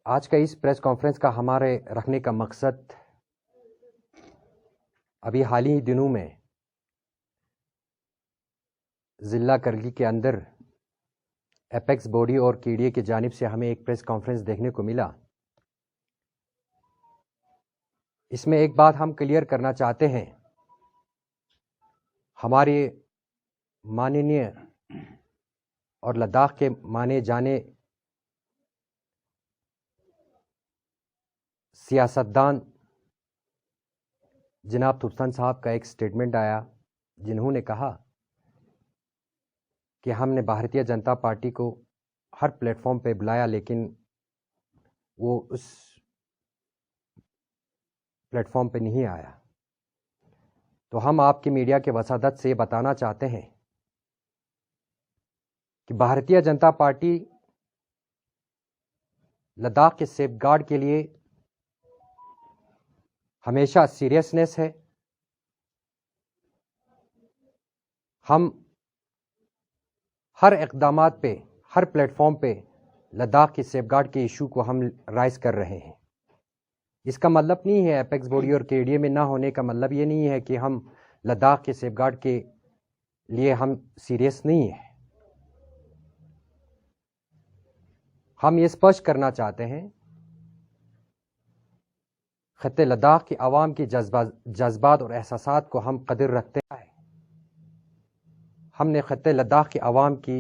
آج کا اس press conference کا ہمارے رکھنے کا مقصد ابھی حال ہی دنوں میں ضلع کرگی کے اندر ایپیکس باڈی اور KDA کی جانب سے ہمیں ایک پریس کانفرنس دیکھنے کو ملا. اس میں ایک بات ہم کلیئر کرنا چاہتے ہیں. ہمارے ماننیہ اور لداخ کے مانے جانے سیاستدان جناب ترسن صاحب کا ایک سٹیٹمنٹ آیا جنہوں نے کہا کہ ہم نے بھارتیہ جنتا پارٹی کو ہر پلیٹ فارم پہ بلایا لیکن وہ اس پلیٹ فارم پہ نہیں آیا. تو ہم آپ کی میڈیا کے وسادت سے بتانا چاہتے ہیں کہ بھارتیہ جنتا پارٹی لداخ کے سیف گارڈ کے لیے ہمیشہ سیریسنس ہے. ہم ہر اقدامات پہ ہر پلیٹ فارم پہ لداخ کے سیف گارڈ کے ایشو کو ہم رائز کر رہے ہیں. اس کا مطلب نہیں ہے ایپیکس باڈی اور KDA میں نہ ہونے کا مطلب یہ نہیں ہے کہ ہم لداخ کے سیف گارڈ کے لیے ہم سیریس نہیں ہیں. ہم یہ اسپشٹ کرنا چاہتے ہیں خطے لداخ کی عوام کی جذبات اور احساسات کو ہم قدر رکھتے ہیں. ہم نے خطے لداخ کی عوام کی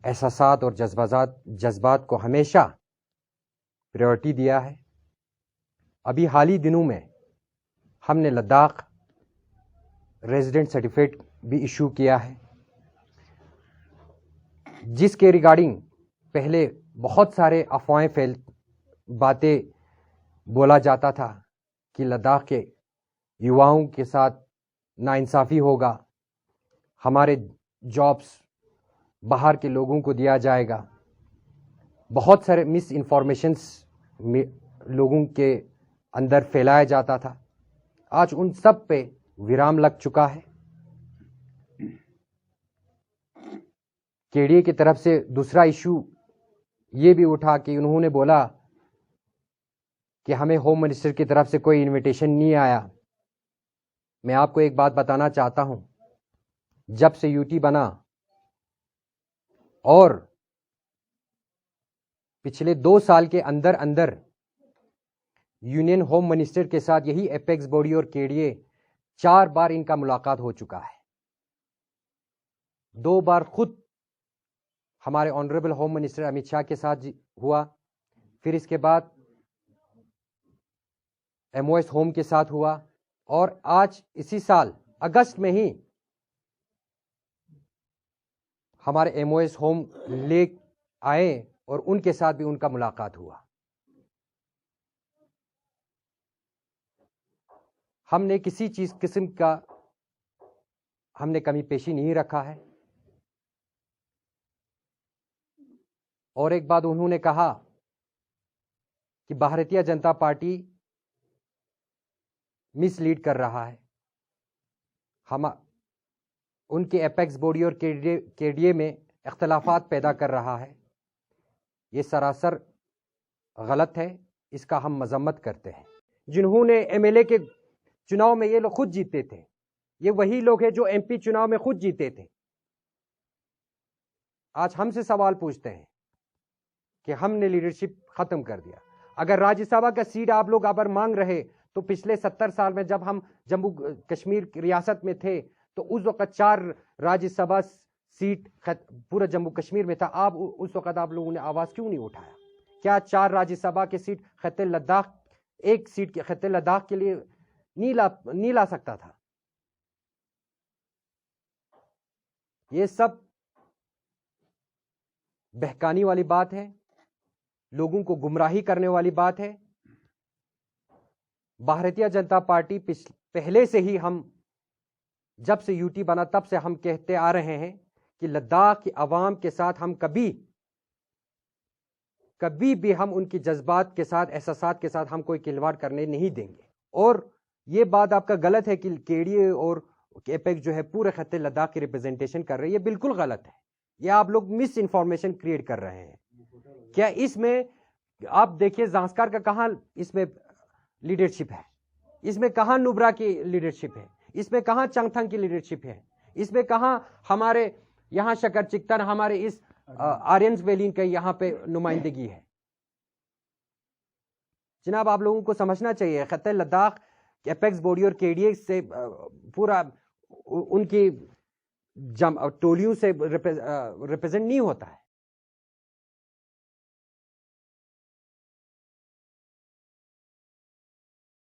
احساسات اور جذبات کو ہمیشہ پریورٹی دیا ہے. ابھی حال ہی دنوں میں ہم نے لداخ ریزیڈنٹ سرٹیفکیٹ بھی ایشو کیا ہے جس کے ریگارڈنگ پہلے بہت سارے افواہیں باتیں بولا جاتا تھا کہ لداخ کے یواؤں کے ساتھ ناانصافی ہوگا, ہمارے جابس باہر کے لوگوں کو دیا جائے گا. بہت سارے مس انفارمیشنس لوگوں کے اندر پھیلایا جاتا تھا. آج ان سب پہ ویرام لگ چکا ہے. KDA کی طرف سے دوسرا ایشو یہ بھی اٹھا کہ انہوں نے بولا کہ ہمیں ہوم منسٹر کی طرف سے کوئی انویٹیشن نہیں آیا. میں آپ کو ایک بات بتانا چاہتا ہوں, جب سے UT بنا اور پچھلے 2 سال کے اندر یونین ہوم منسٹر کے ساتھ یہی ایپیکس باڈی اور KDA 4 بار ان کا ملاقات ہو چکا ہے. 2 بار خود ہمارے honourable home minister Amit Shah کے ساتھ ہوا, پھر اس کے بعد MOS ہوم کے ساتھ ہوا, اور آج اسی سال اگست میں ہی ہمارے MOS ہوم لے آئے اور ان کے ساتھ بھی ان کا ملاقات ہوا. ہم نے کسی قسم کا ہم نے کمی پیشی نہیں رکھا ہے. اور ایک بات انہوں نے کہا کہ بھارتیہ جنتا پارٹی مس لیڈ کر رہا ہے, ہم ان کے ایپیکس باڈی اور KDA میں اختلافات پیدا کر رہا ہے. یہ سراسر غلط ہے, اس کا ہم مذمت کرتے ہیں. جنہوں نے MLA کے چناؤ میں یہ لوگ خود جیتے تھے, یہ وہی لوگ ہیں جو MP چناؤ میں خود جیتے تھے. آج ہم سے سوال پوچھتے ہیں کہ ہم نے لیڈرشپ ختم کر دیا. اگر راجیہ سبھا کا سیٹ آپ لوگ ابر مانگ رہے تو پچھلے 70 سال میں جب ہم جموں کشمیر ریاست میں تھے تو اس وقت 4 راجیہ سبھا سیٹ پورا جموں کشمیر میں تھا. آپ اس وقت آپ لوگوں نے آواز کیوں نہیں اٹھایا؟ کیا 4 راجیہ سبھا کے سیٹ خطے لداخ ایک سیٹ کے خطے لداخ کے لیے نہیں لا سکتا تھا؟ یہ سب بہکانی والی بات ہے, لوگوں کو گمراہی کرنے والی بات ہے. بھارتیہ جنتا پارٹی پہلے سے ہی ہم جب سے UT بنا تب سے ہم کہتے آ رہے ہیں کہ لداخ کی عوام کے ساتھ ہم کبھی بھی ہم ان کی جذبات کے ساتھ احساسات کے ساتھ ہم کوئی کھلواڑ کرنے نہیں دیں گے. اور یہ بات آپ کا غلط ہے کہ KDA اور ایپیکس جو ہے پورے خطے لداخ کی ریپرزنٹیشن کر رہے ہیں, یہ بالکل غلط ہے. یہ آپ لوگ مس انفارمیشن کریٹ کر رہے ہیں. کیا اس میں آپ دیکھیے زانسکار کا کہاں اس میں لیڈرشپ ہے, اس میں کہاں نبرا کی لیڈرشپ ہے, اس میں کہاں چنگتھنگ کی لیڈرشپ ہے, اس میں کہاں ہمارے یہاں شکر چکتن ہمارے اس آرینز ویلین کا یہاں پہ نمائندگی ہے. جناب آپ لوگوں کو سمجھنا چاہیے خطہ لداخ ایپیکس باڈی اور کے ڈی ایکس سے پورا ان کی ٹولیوں سے ریپرزینٹ نہیں ہوتا ہے.